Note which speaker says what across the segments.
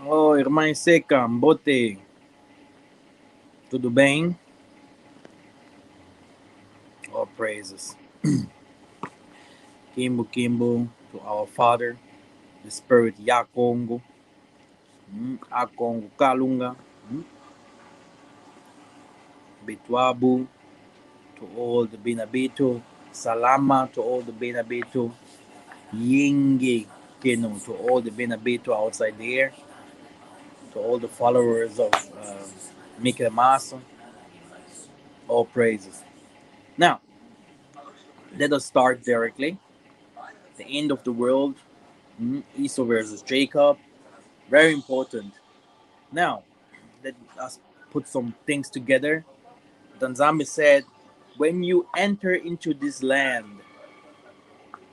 Speaker 1: Oh, irmã Seca, Bote, tudo bem? All praises. Kimbo Kimbo to our Father, the Spirit Yakongo, Akongo Kalunga, Bitwabu, to all the Binabito, Salama to all the Binabito, Yingi Kino to all the Binabito outside there, to all the followers of Mikhael Massa, all praises. Now, let us start directly. The end of the world, Esau versus Jacob, very important. Now, let us put some things together. Danzami said, when you enter into this land,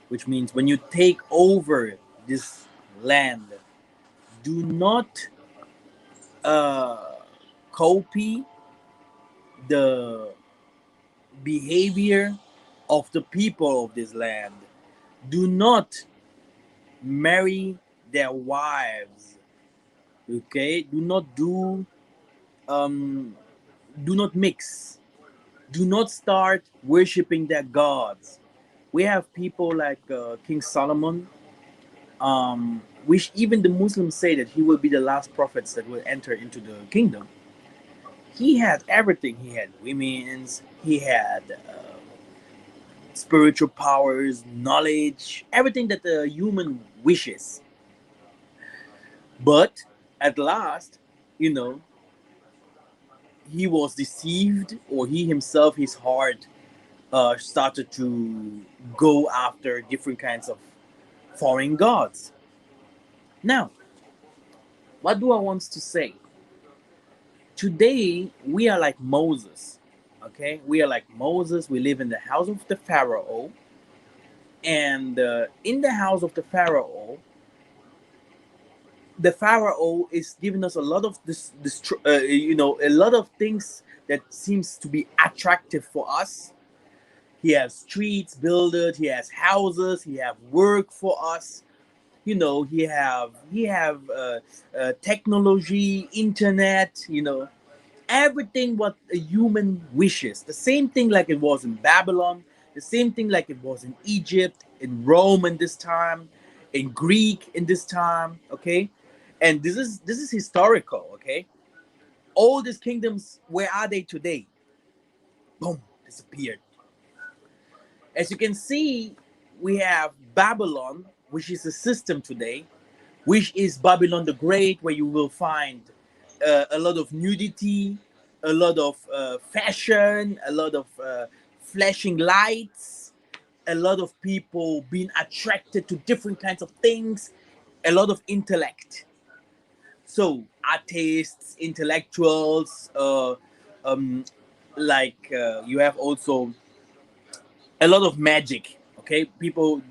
Speaker 1: which means when you take over this land, do not uh, copy the behavior of the people of this land. Do not marry their wives. Okay? Um, do not mix. Do not start worshiping their gods. We have people like King Solomon, which even the Muslims say that he will be the last prophets that will enter into the kingdom. He had everything. He had women's. He had spiritual powers, knowledge, everything that the human wishes. But at last, you know, he was deceived, or he himself, his heart started to go after different kinds of foreign gods. Now, what do I want to say? Today, we are like Moses. Okay? We are like Moses. We live in the house of the Pharaoh. And in the house of the Pharaoh is giving us a lot of a lot of things that seems to be attractive for us. He has streets built. He has houses. He have work for us. He have technology, internet. Everything what a human wishes. The same thing like it was in Babylon. The same thing like it was in Egypt, in Rome in this time, in Greek in this time. Okay, and this is historical. Okay, all these kingdoms, where are they today? Boom, disappeared. As you can see, we have Babylon, which is a system today, which is Babylon the Great, where you will find a lot of nudity, a lot of fashion, a lot of flashing lights, a lot of people being attracted to different kinds of things, a lot of intellect. So, artists, intellectuals, you have also a lot of magic. Okay, people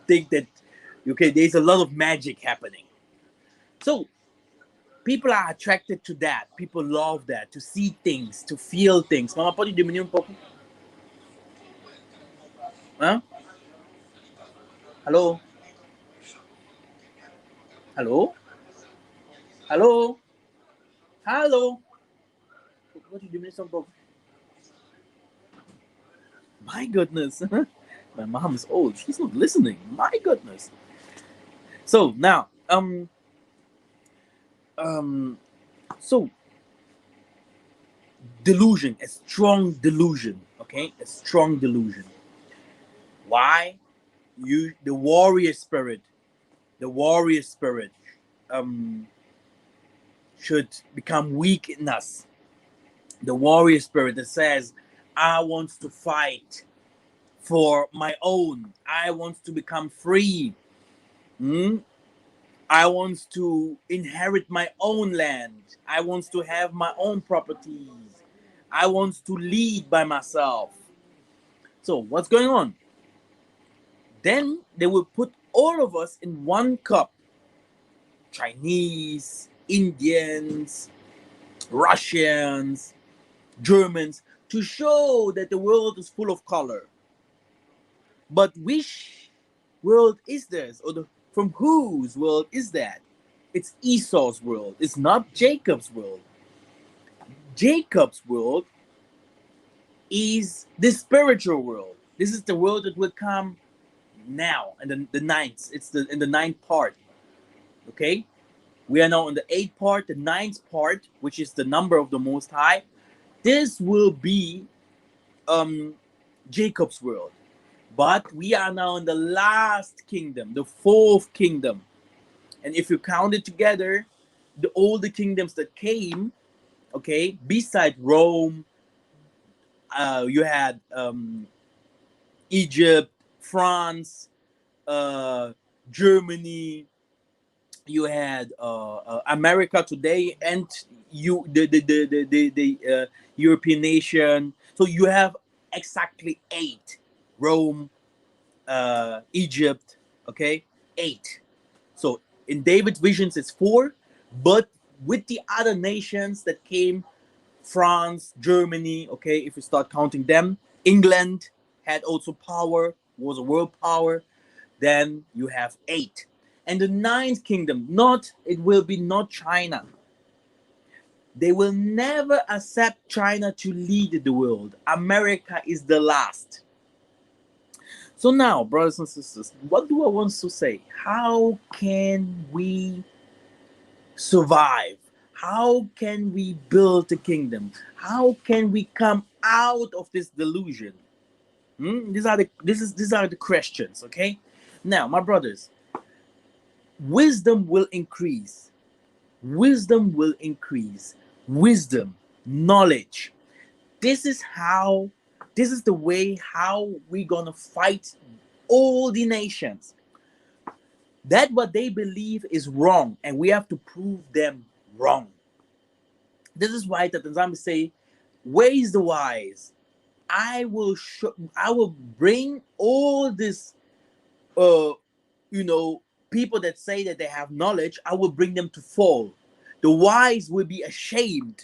Speaker 1: think that there's a lot of magic happening. So people are attracted to that. People love that, to see things, to feel things. Mama, pode diminuir um pouco? Hã? Hello? Hello? Hello? Hello? Pode diminuir só um pouco? My goodness. My mom is old. She's not listening. My goodness. So now, um, so delusion, a strong delusion. Okay, a strong delusion. Why? The warrior spirit, the warrior spirit, um, should become weak in us. The warrior spirit that says, I want to fight for my own. I want to become free. Hmm? I want to inherit my own land. I want to have my own properties. I want to lead by myself. So, what's going on? Then they will put all of us in one cup. Chinese, Indians, Russians, Germans, to show that the world is full of color. But which world is this? Or from whose world is that? It's Esau's world. It's not Jacob's world. Jacob's world is the spiritual world. This is the world that will come now, and the ninth. It's the in the ninth part. Okay, we are now in the eighth part, the ninth part, which is the number of the Most High. This will be um Jacob's world. But we are now in the last kingdom, the fourth kingdom. And if you count it together, all the kingdoms that came, okay, beside Rome, you had Egypt, France, uh, Germany, you had America today, and the European nation. So you have exactly eight: Rome, Egypt, okay, eight. So in David's visions, it's four, but with the other nations that came, France, Germany, okay, if you start counting them, England had also power, was a world power. Then you have eight. And the ninth kingdom, not it will be not China. They will never accept China to lead the world. America is the last. So now, brothers and sisters, what do I want to say? How can we survive? How can we build a kingdom? How can we come out of this delusion? These are the questions, okay? Now, my brothers, wisdom will increase. Wisdom will increase. Wisdom, knowledge. This is how, this is the way how we're gonna fight all the nations. That what they believe is wrong, and we have to prove them wrong. This is why the Tanzania say, "Where is the wise? I will bring all this, uh, you know, people that say that they have knowledge. I will bring them to fall. The wise will be ashamed."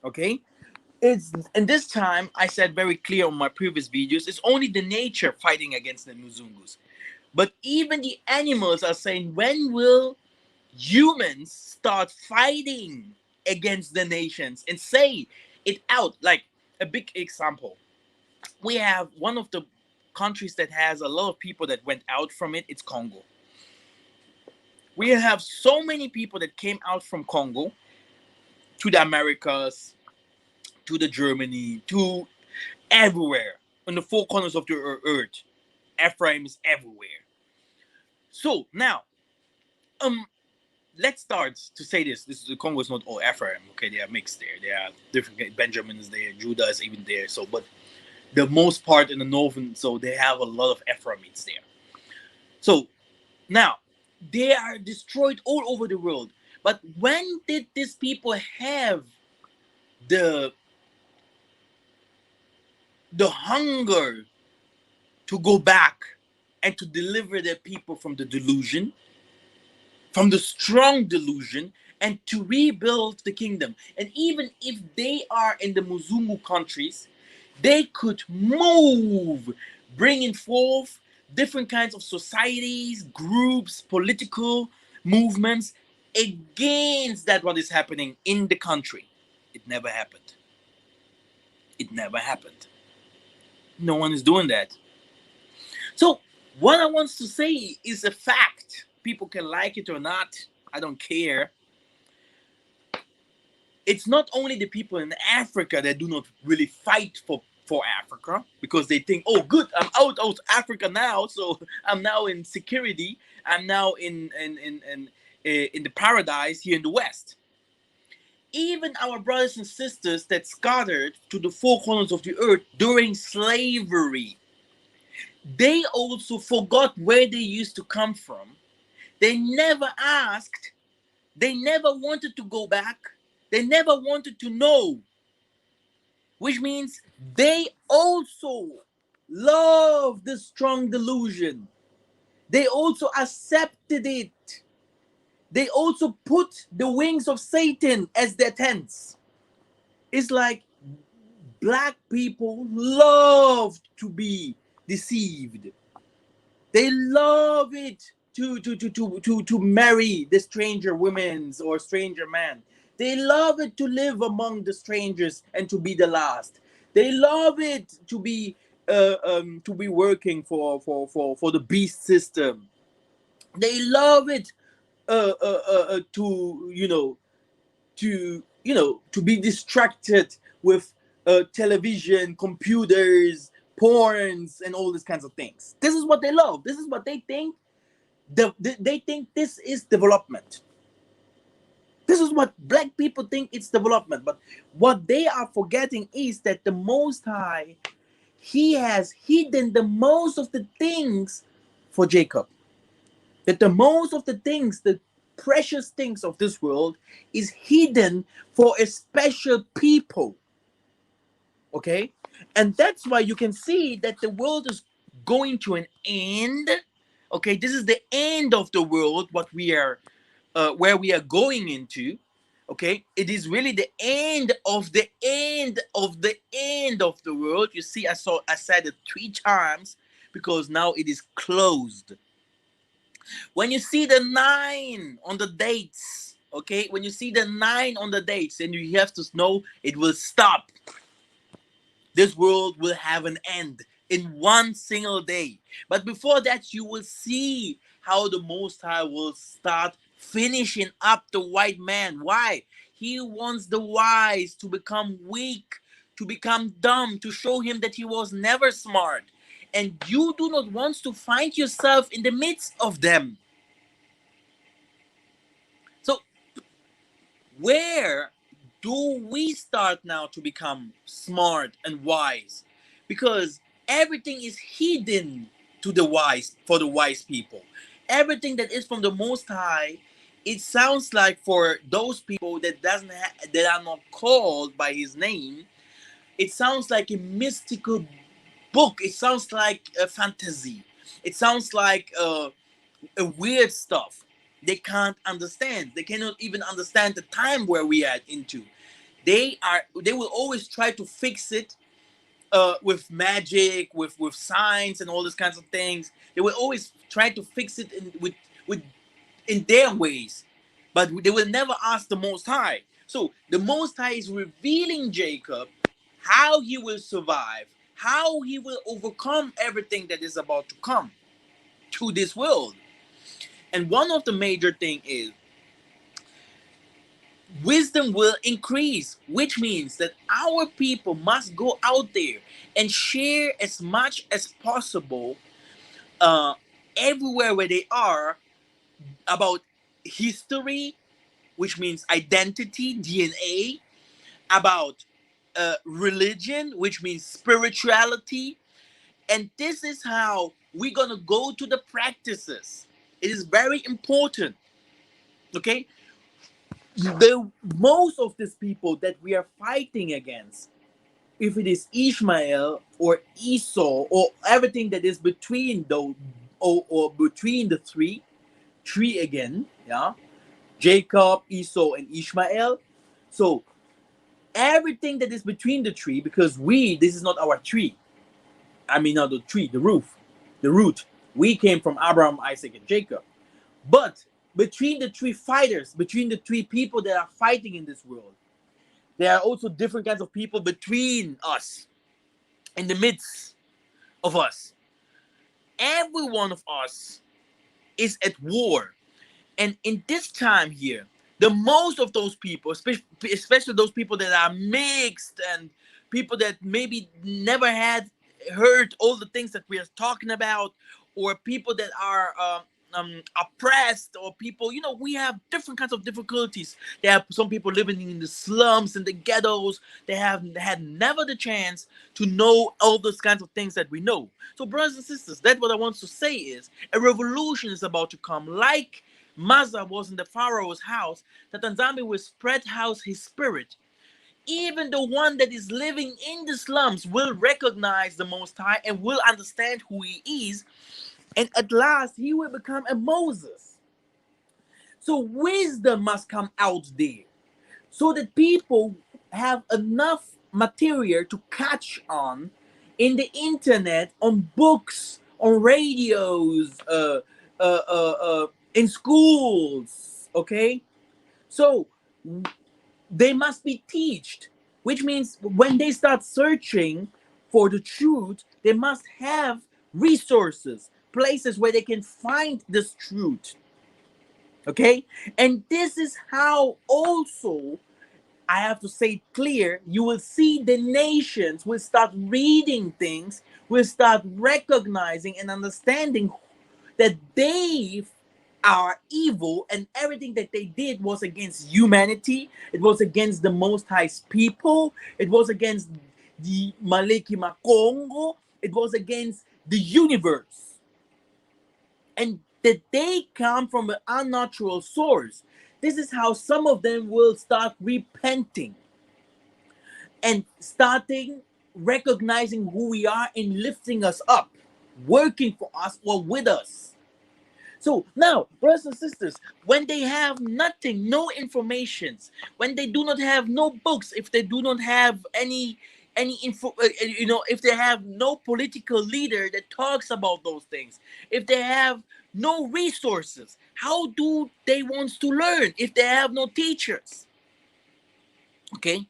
Speaker 1: Okay, it's and this time I said very clear on my previous videos. It's only the nature fighting against the Muzungus, but even the animals are saying, when will humans start fighting against the nations and say it out? Like a big example, we have one of the countries that has a lot of people that went out from it. It's Congo. We have so many people that came out from Congo to the Americas, to the Germany, to everywhere on the four corners of the earth. Ephraim is everywhere. So now, um, let's start to say this. This the Congo is not all Ephraim. Okay, they are mixed there. There are different Benjamins there. Judah is even there. So, but the most part in the northern, so they have a lot of Ephraimites there. So now they are destroyed all over the world. But when did these people have the hunger to go back and to deliver their people from the delusion, from the strong delusion, and to rebuild the kingdom? And even if they are in the Muzungu countries, they could move, bringing forth different kinds of societies, groups, political movements against that what is happening in the country. It never happened. It never happened. No one is doing that. So what I want to say is a fact. People can like it or not. I don't care. It's not only the people in Africa that do not really fight for Africa, because they think, oh, good, I'm out of Africa now, so I'm now in security. I'm now in the paradise here in the West. Even our brothers and sisters that scattered to the four corners of the earth during slavery, they also forgot where they used to come from. They never asked. They never wanted to go back. They never wanted to know. Which means they also love the strong delusion. They also accepted it. They also put the wings of Satan as their tents. It's like black people love to be deceived. They love it. to marry the stranger women's or stranger man. They love it to live among the strangers and to be the last. They love it to be working for the beast system. They love it to to be distracted with television, computers, porns, and all these kinds of things. This is what they love. This is what they think. They think this is development. This is what black people think it's development. But what they are forgetting is that the Most High, He has hidden the most of the things for Jacob. That the most of the things, the precious things of this world, is hidden for a special people. Okay? And that's why you can see that the world is going to an end. Okay, this is the end of the world, what we are where we are going into. Okay, it is really the end of the end of the end of the world. You see, I said it 3 times because now it is closed. When you see the 9 on the dates, okay, when you see the 9 on the dates, then you have to know it will stop. This world will have an end in one single day. But before that, you will see how the Most High will start finishing up the white man. Why? He wants the wise to become weak, to become dumb, to show him that he was never smart. And you do not want to find yourself in the midst of them. So, where do we start now to become smart and wise? Because everything is hidden to the wise, for the wise people. Everything that is from the Most High, it sounds like for those people that that are not called by His name, it sounds like a mystical book. It sounds like a fantasy. It sounds like a weird stuff. They can't understand. They cannot even understand the time where we are into. They will always try to fix it with magic, with science and all these kinds of things. They will always try to fix it with in their ways, but they will never ask the Most High. So the Most High is revealing Jacob how he will survive, how he will overcome everything that is about to come to this world. And one of the major thing is wisdom will increase, which means that our people must go out there and share as much as possible uh, everywhere where they are about history, which means identity, DNA, about religion, which means spirituality. And this is how we're going to go to the practices. It is very important. Okay? The most of these people that we are fighting against, if it is Ishmael or Esau or everything that is between those, or between the three again, yeah, Jacob, Esau, and Ishmael. So everything that is between the tree, because this is not our tree. I mean, not the tree, the root. We came from Abraham, Isaac, and Jacob. But between the three fighters, between the three people that are fighting in this world, there are also different kinds of people between us, in the midst of us. Every one of us is at war. And in this time here, the most of those people, especially those people that are mixed and people that maybe never had heard all the things that we are talking about, or people that are oppressed, or people, we have different kinds of difficulties. There are some people living in the slums and the ghettos. They have had never the chance to know all those kinds of things that we know. So, brothers and sisters, that's what I want to say is a revolution is about to come, like Massa was in the Pharaoh's house, that Nzambi will spread out his spirit. Even the one that is living in the slums will recognize the Most High and will understand who he is. And at last, he will become a Moses. So wisdom must come out there so that people have enough material to catch on in the internet, on books, on radios, in schools. Okay, so they must be taught, which means when they start searching for the truth, they must have resources, places where they can find this truth. Okay, and this is how also I have to say it clear, you will see the nations will start reading things, will start recognizing and understanding that they are evil, and everything that they did was against humanity. It was against the Most High's people. It was against the Maleki Makongo. It was against the universe. And that they come from an unnatural source. This is how some of them will start repenting and starting recognizing who we are and lifting us up, working for us or with us. So now, brothers and sisters, when they have nothing, no informations, when they do not have no books, if they do not have any info, if they have no political leader that talks about those things, if they have no resources, how do they want to learn if they have no teachers? Okay,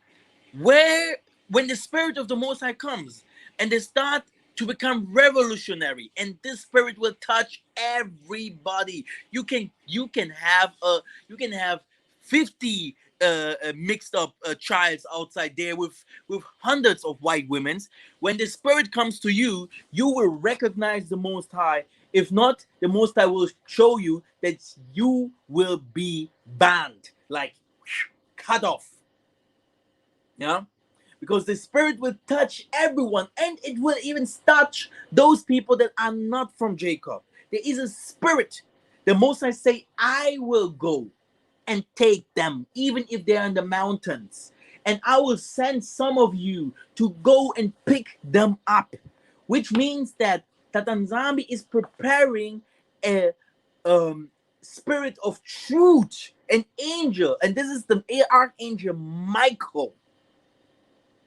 Speaker 1: where when the spirit of the Most High comes and they start to become revolutionary, and this spirit will touch everybody. You can have 50 mixed up childs outside there with hundreds of white women's. When the spirit comes to you, you will recognize the Most High. If not, the Most High will show you that you will be banned, like cut off. Yeah, because the spirit will touch everyone, and it will even touch those people that are not from Jacob. There is a spirit. The Most High say, I will go and take them, even if they're in the mountains, and I will send some of you to go and pick them up, which means that Tatanzambi is preparing a spirit of truth, an angel, and this is the archangel Michael.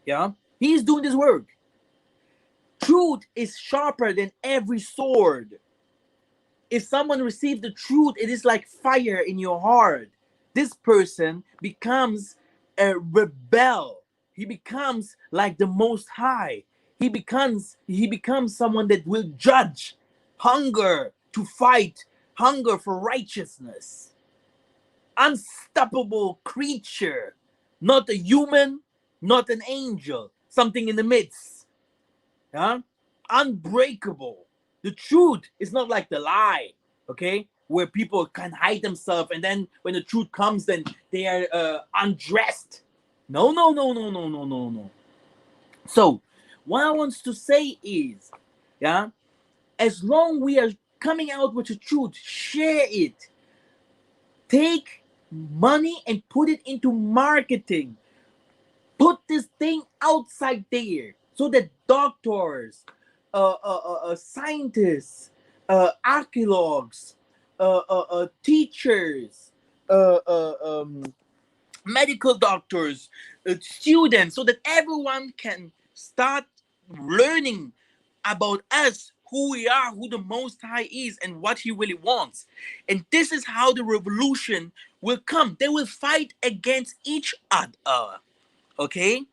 Speaker 1: Yeah, he's doing this work. Truth is sharper than every sword. If someone receives the truth, it is like fire in your heart. This person becomes a rebel. He becomes like the Most High. He becomes someone that will judge, hunger to fight, hunger for righteousness. Unstoppable creature, not a human, not an angel, something in the midst. Huh? Unbreakable. The truth is not like the lie, okay? Where people can hide themselves, and then when the truth comes, then they are undressed. No, no, no, no, no, no, no, no. So, what I want to say is, yeah, as long we are coming out with the truth, share it. Take money and put it into marketing. Put this thing outside there so that doctors, scientists, archaeologues, teachers, uh, uh, um, medical doctors, students, so that everyone can start learning about us, who we are, who the Most High is, and what He really wants. And this is how the revolution will come. They will fight against each other. Okay?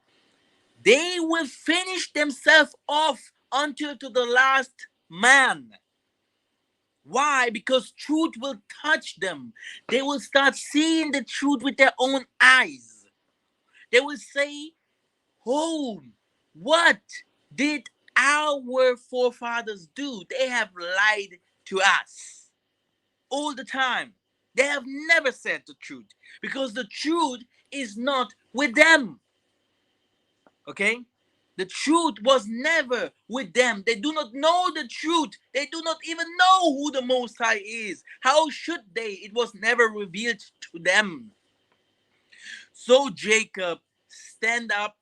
Speaker 1: They will finish themselves off until to the last man. Why? Because truth will touch them. They will start seeing the truth with their own eyes. They will say, oh, what did our forefathers do? They have lied to us all the time. They have never said the truth because the truth is not with them. Okay? The truth was never with them. They do not know the truth. They do not even know who the Most High is. How should they? It was never revealed to them. So, Jacob, stand up,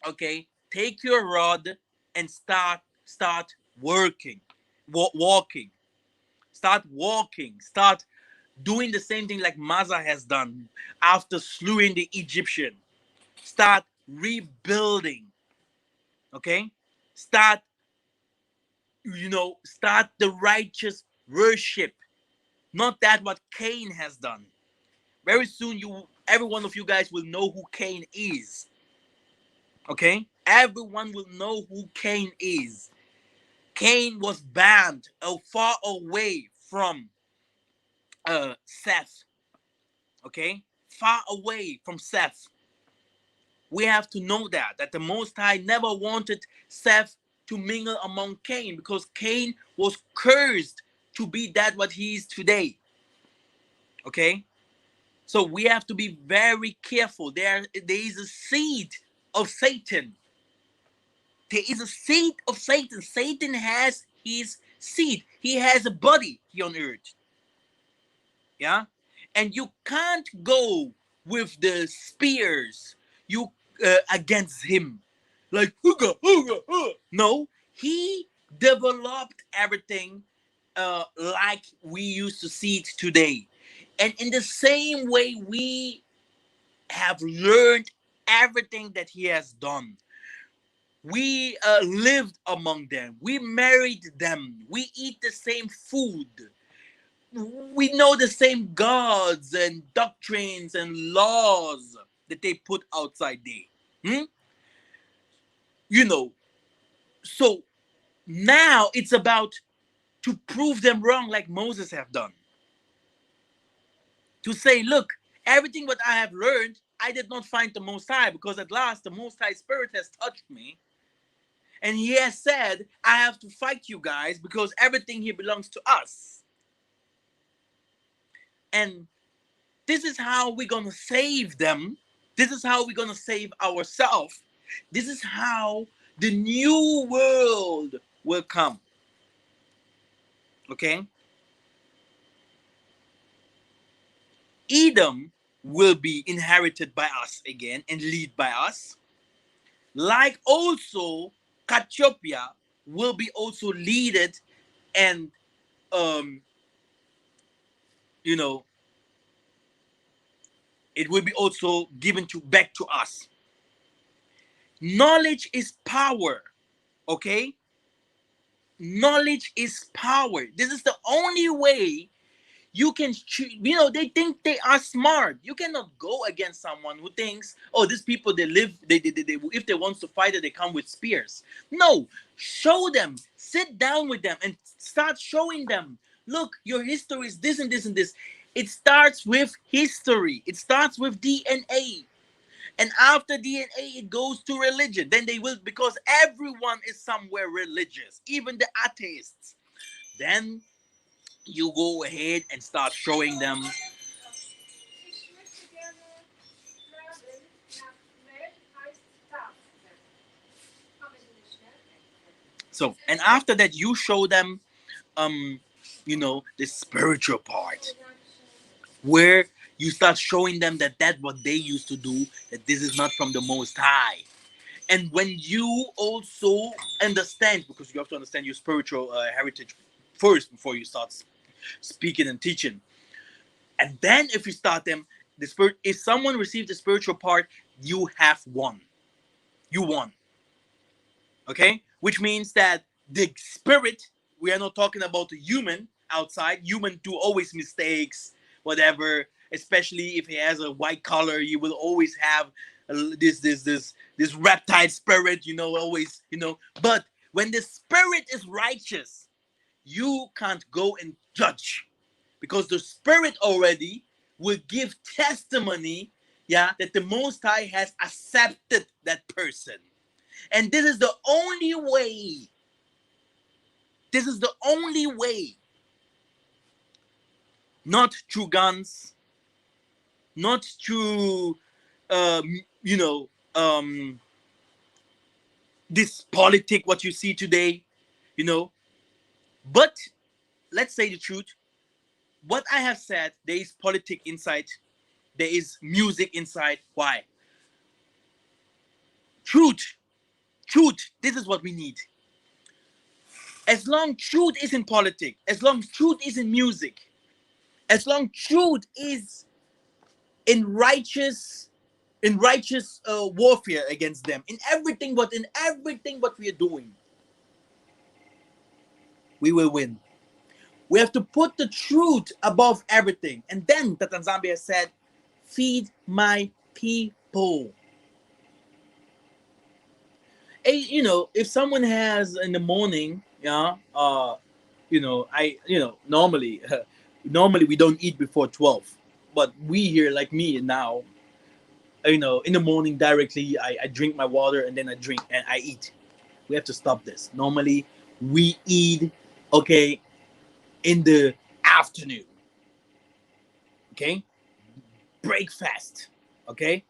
Speaker 1: okay? Take your rod and start working, walking. Start walking. Start doing the same thing like Massa has done after slewing the Egyptian. Start rebuilding. Okay, start the righteous worship, not that what Cain has done. Very soon, every one of you guys will know who Cain is. Okay, everyone will know who Cain is. Cain was banned far away from Seth. Okay, far away from Seth. We have to know that the Most High never wanted Seth to mingle among Cain, because Cain was cursed to be that what he is today. Okay, so we have to be very careful. There is a seed of Satan. There is a seed of Satan. Satan has his seed. He has a body here on earth. Yeah, and you can't go with the spears you against him, like hooga, hooga, hooga. No, he developed everything like we used to see it today, and in the same way we have learned everything that he has done. We lived among them, we married them, we eat the same food, we know the same gods and doctrines and laws that they put outside there. You know, so now it's about to prove them wrong, like Moses have done. To say, look, everything what I have learned, I did not find the Most High, because at last the Most High Spirit has touched me. And he has said, I have to fight you guys because everything here belongs to us. And this is how we're going to save them. This is how we're going to save ourselves. This is how the new world will come. Okay? Edom will be inherited by us again and lead by us. Like also, Ethiopia will be also leaded and, you know, it will be also given back to us. Knowledge is power. Okay? Knowledge is power. This is the only way you can, they think they are smart. You cannot go against someone who thinks, oh, these people, they live, they if they want to fight it, they come with spears. No, show them, sit down with them and start showing them, look, your history is this and this and this. It starts with history. It starts with DNA. And after DNA, it goes to religion. Then they will, because everyone is somewhere religious, even the atheists. Then you go ahead and start showing them. So, and after that, you show them, the spiritual part, where you start showing them that what they used to do, that this is not from the Most High. And when you also understand, because you have to understand your spiritual heritage first before you start speaking and teaching. And then if you start them, if someone receives the spiritual part, you have won. You won. Okay? Which means that the spirit, we are not talking about the human outside. Human do always mistakes, whatever. Especially if he has a white collar, you will always have this reptile spirit, always, But when the spirit is righteous, you can't go and judge, because the spirit already will give testimony, that the Most High has accepted that person. And this is the only way. This is the only way. Not through guns, not through, you know, this politic, what you see today, But let's say the truth. What I have said, there is politic inside. There is music inside. Why? Truth. Truth. This is what we need. As long truth is in politics, as long truth is in music, as long truth is in righteous warfare against them, in everything what we are doing, we will win. We have to put the truth above everything. And then the Tanzania said, feed my people. If someone has in the morning, yeah, normally, normally we don't eat before 12, but we here, like me now, in the morning directly, I drink my water and then I drink and I eat. We have to stop this. Normally, we eat, okay, in the afternoon, okay, breakfast, okay.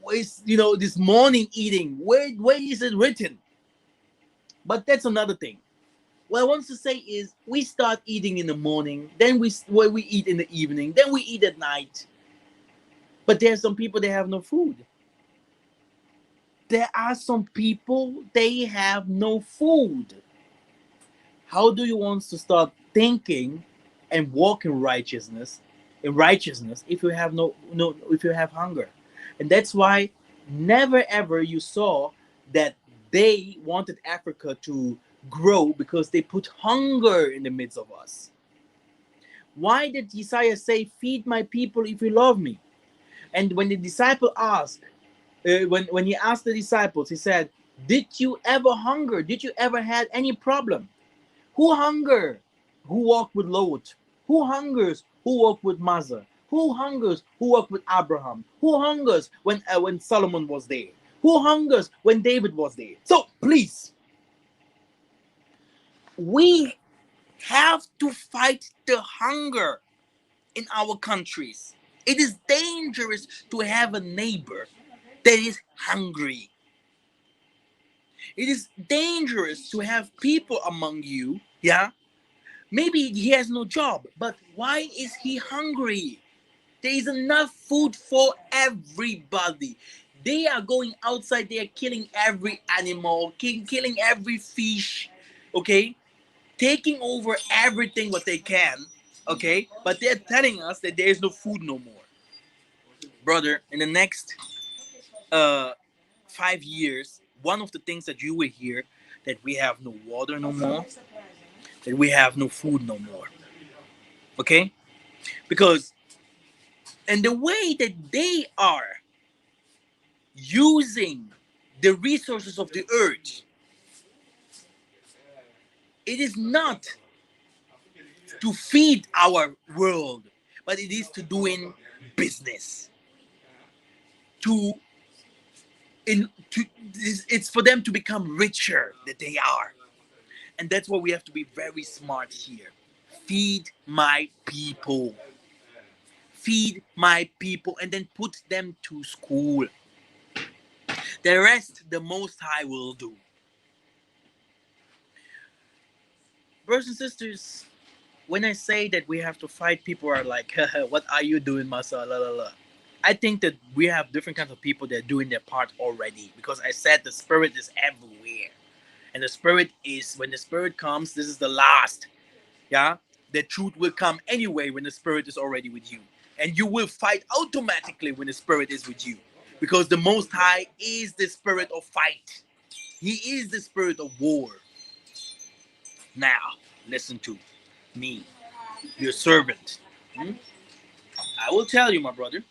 Speaker 1: Where's this morning eating? Where is it written? But that's another thing. What I want to say is we start eating in the morning, then we eat in the evening, then we eat at night. But there are some people that have no food. There are some people they have no food. How do you want to start thinking and walk in righteousness if you have no if you have hunger? And that's why never ever you saw that they wanted Africa to grow because they put hunger in the midst of us. Why did Isaiah say, feed my people if you love me? And when the disciple asked, when he asked the disciples, he said, did you ever hunger? Did you ever had any problem? Who hunger? Who walked with Lot? Who hungers? Who walked with Massa? Who hungers? Who walked with Abraham? Who hungers when Solomon was there? Who hungers when David was there? So please, we have to fight the hunger in our countries. It is dangerous to have a neighbor that is hungry. It is dangerous to have people among you, yeah. Maybe he has no job, but why is he hungry? There is enough food for everybody. They are going outside, they are killing every animal, killing every fish, okay? Taking over everything what they can, okay? But they're telling us that there is no food no more. Brother, in the next uh 5 years, one of the things that you will hear that we have no water no more, that we have no food no more. Okay? Because and the way that they are using the resources of the earth, it is not to feed our world, but it is to doing business. To it's for them to become richer that they are. And that's why we have to be very smart here. Feed my people. Feed my people and then put them to school. The rest, the Most High will do. Brothers and sisters, when I say that we have to fight, people are like, what are you doing, Massa? La, la, la. I think that we have different kinds of people that are doing their part already because I said the Spirit is everywhere. And the Spirit is, when the Spirit comes, this is the last. Yeah? The truth will come anyway when the Spirit is already with you. And you will fight automatically when the Spirit is with you. Because the Most High is the Spirit of fight. He is the Spirit of war. Now, listen to me, your servant. Hmm? I will tell you, my brother.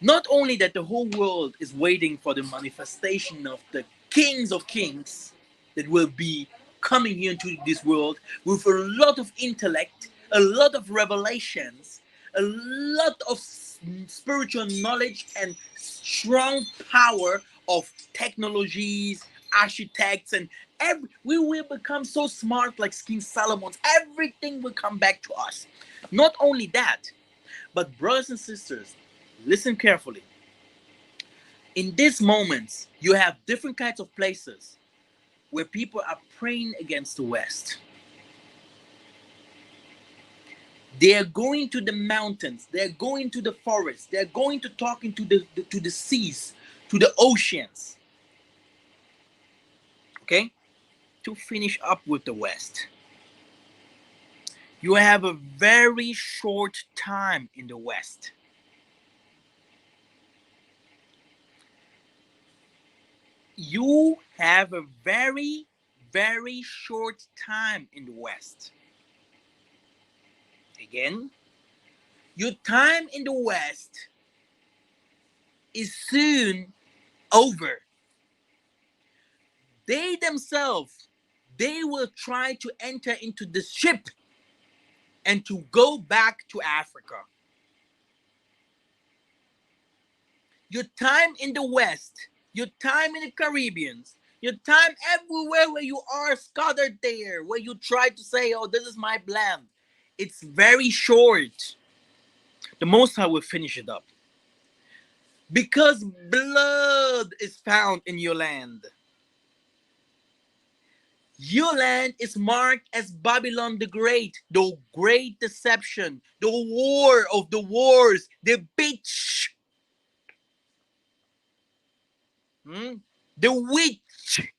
Speaker 1: Not only that the whole world is waiting for the manifestation of the kings of kings that will be coming here into this world with a lot of intellect, a lot of revelations, a lot of spiritual knowledge and strong power of technologies, architects, and we will become so smart like King Solomon. Everything will come back to us. Not only that, but brothers and sisters, listen carefully. In these moments, you have different kinds of places where people are praying against the West. They're going to the mountains, they're going to the forests, they're going to talking to the seas, to the oceans. Okay? To finish up with the West. You have a very short time in the West. You have a very, very short time in the West. Again, your time in the West is soon over. They themselves, they will try to enter into the ship and to go back to Africa. Your time in the West, your time in the Caribbean, your time everywhere where you are scattered there, where you try to say, oh, this is my land, it's very short. The Most High will finish it up. Because blood is found in your land. Your land is marked as Babylon the Great, the great deception, the war of the wars, the bitch, the witch.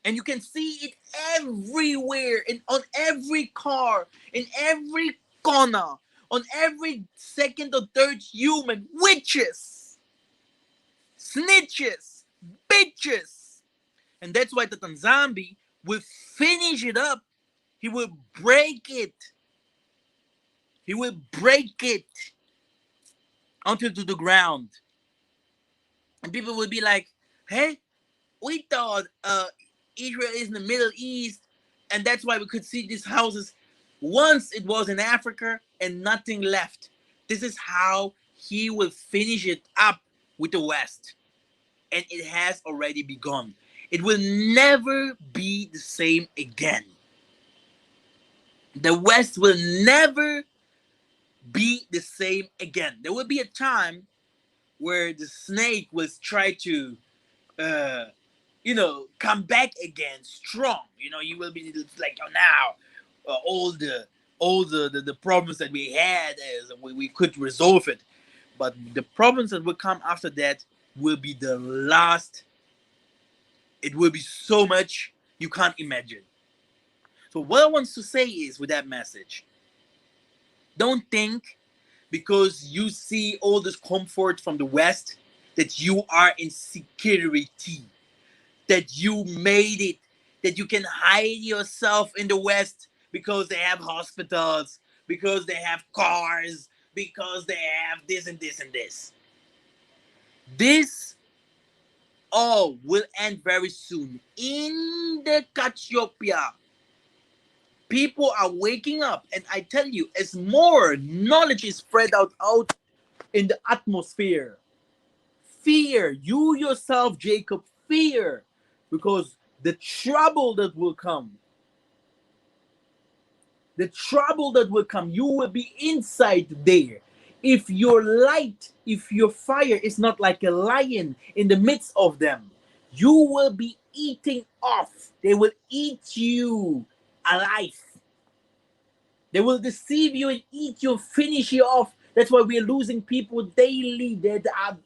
Speaker 1: And you can see it everywhere, on every car, in every corner, on every second or third human. Witches, snitches, bitches. And that's why the Tanzambi will finish it up. He will break it. He will break it onto the ground. And people will be like, hey, we thought Israel is in the Middle East, and that's why we could see these houses. Once it was in Africa and nothing left. This is how he will finish it up with the West. And it has already begun. It will never be the same again. The West will never be the same again. There will be a time where the snake will try to come back again strong. You will be like, oh, now all the problems that we had, we could resolve it. But the problems that will come after that will be the last. It will be so much you can't imagine. So what I want to say is, with that message, don't think because you see all this comfort from the West that you are in security, that you made it, that you can hide yourself in the West because they have hospitals, because they have cars, because they have this and this and this. This all will end very soon. In the Ethiopia, people are waking up, and I tell you, as more knowledge is spread out in the atmosphere, fear, you yourself, Jacob, fear, because the trouble that will come, you will be inside there. If your light, if your fire is not like a lion in the midst of them, you will be eating off. They will eat you alive. They will deceive you and eat you and finish you off. That's why we're losing people daily that are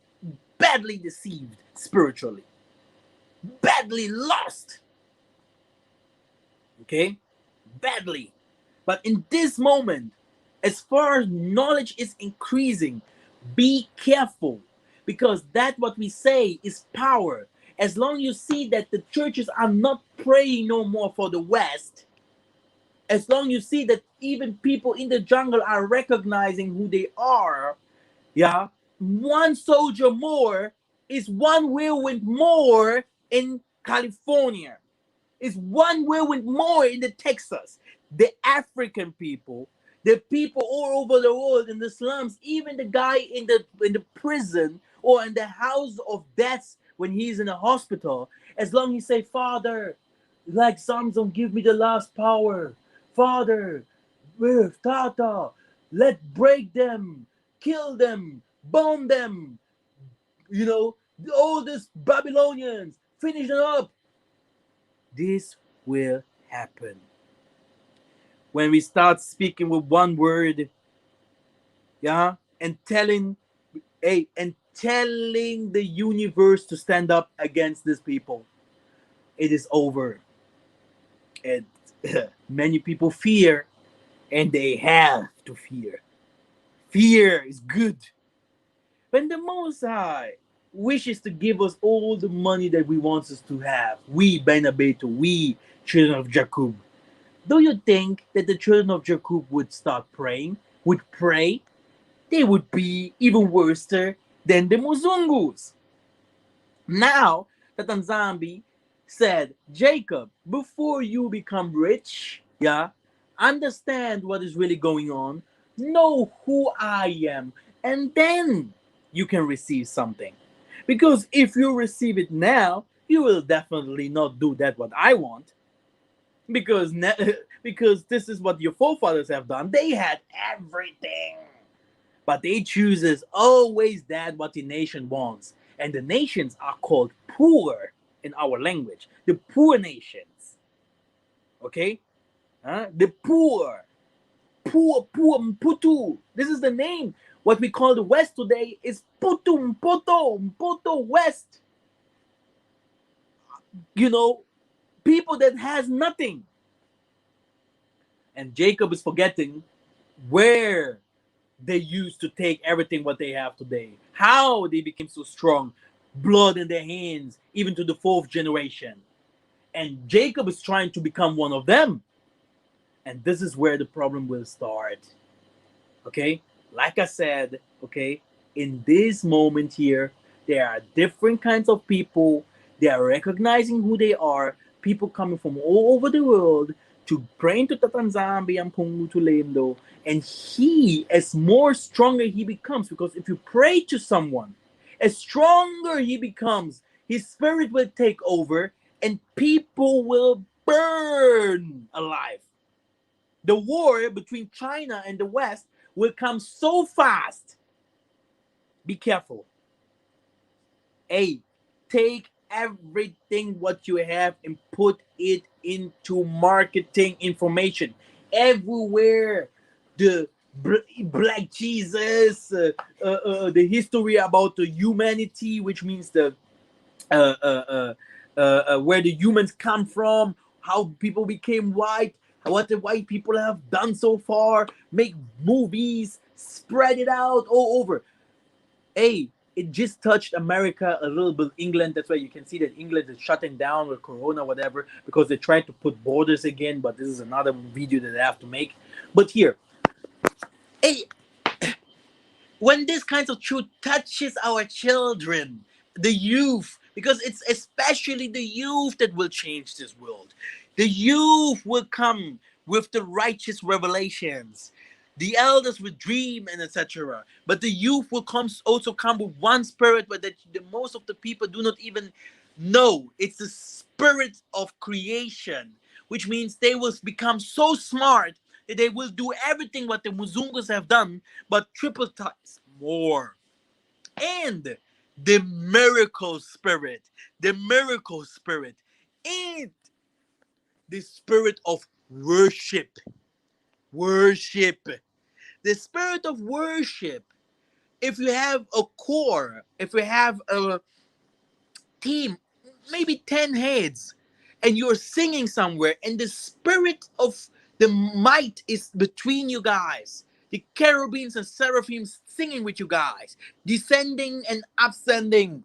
Speaker 1: badly deceived spiritually, badly lost. Okay? Badly. But in this moment, as far as knowledge is increasing, be careful, because that what we say is power. As long as you see that the churches are not praying no more for the West, as long as you see that even people in the jungle are recognizing who they are, yeah, one soldier more is one whirlwind more in California, is one whirlwind more in the Texas. The African people, the people all over the world in the slums, even the guy in the prison or in the house of death when he's in a hospital, as long as he say, Father, like Samson, give me the last power. Father, Tata, let break them, kill them, bomb them, all these Babylonians, finish them up. This will happen. When we start speaking with one word, yeah, and telling the universe to stand up against these people, it is over. And many people fear, and they have to fear. Fear is good. When the Most High wishes to give us all the money that we want us to have. We, Benabeto, we, children of Jacob. Do you think that the children of Jacob would start praying? Would pray? They would be even worse than the Muzungus. Now, the Tanzambi said, Jacob, before you become rich, yeah, understand what is really going on, know who I am, and then you can receive something. Because if you receive it now, you will definitely not do that what I want. Because because this is what your forefathers have done. They had everything, but they chooses always that what the nation wants, and the nations are called poor in our language. The poor nations, okay? The poor, poor, Mputu. This is the name. What we call the West today is Putu, Mpoto West. You know, people that has nothing. And Jacob is forgetting where they used to take everything what they have today. How they became so strong, blood in their hands, even to the fourth generation. And Jacob is trying to become one of them. And this is where the problem will start. Okay? Like I said, okay, in this moment here, there are different kinds of people. They are recognizing who they are. People coming from all over the world to pray to Tatanzambi and Pungu to Lemdo. And he, as more stronger he becomes, because if you pray to someone, as stronger he becomes, his spirit will take over and people will burn alive. The war between China and the West will come so fast. Be careful. A, take everything what you have and put it into marketing information. Everywhere, the Black Jesus, the history about the humanity, which means the uh, uh, where the humans come from, how people became white, what the white people have done so far, make movies, spread it out all over. Hey, it just touched America a little bit, England. That's why you can see that England is shutting down with Corona, whatever, because they tried to put borders again. But this is another video that I have to make. But here, hey, when this kind of truth touches our children, the youth, because it's especially the youth that will change this world. The youth will come with the righteous revelations. The elders will dream and etc. But the youth will also come with one spirit, but that the most of the people do not even know. It's the spirit of creation, which means they will become so smart that they will do everything what the Muzungus have done, but triple times more. And the miracle spirit, and the spirit of worship. Worship. The spirit of worship. If you have a core, if you have a team, maybe 10 heads, and you're singing somewhere, and the spirit of the might is between you guys. The cherubims and seraphims singing with you guys, descending and ascending.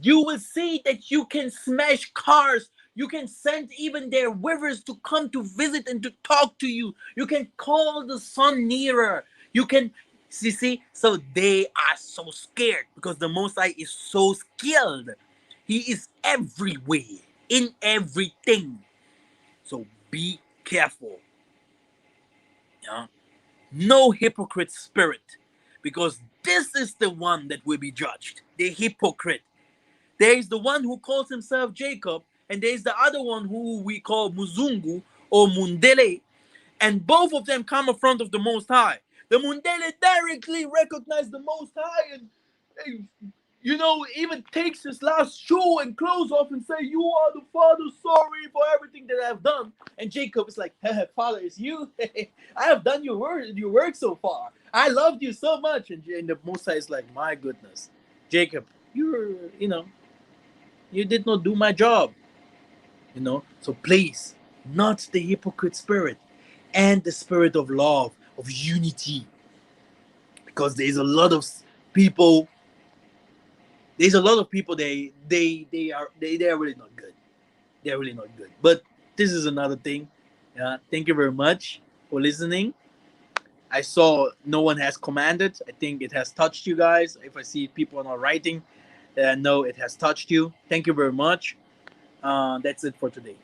Speaker 1: You will see that you can smash cars. You can send even their rivers to come to visit and to talk to you. You can call the sun nearer. You can see. So they are so scared because the Most High is so skilled. He is everywhere, in everything. So be careful. Yeah? No hypocrite spirit, because this is the one that will be judged. The hypocrite. There is the one who calls himself Jacob, and there is the other one who we call Muzungu or Mundele, and both of them come in front of the Most High. The Mundele directly recognize the Most High and even takes his last shoe and clothes off and say, "You are the Father, sorry for everything that I've done." And Jacob is like, "Father, it's you. I have done your work so far. I loved you so much." And the Most High is like, "My goodness, Jacob, you did not do my job. So please, not the hypocrite spirit, and the spirit of love, of unity, because there's a lot of people There's a lot of people they are really not good. They're really not good. But this is another thing. Thank you very much for listening. I saw no one has commanded. I think it has touched you guys. If I see people are not writing, no, it has touched you. Thank you very much. That's it for today.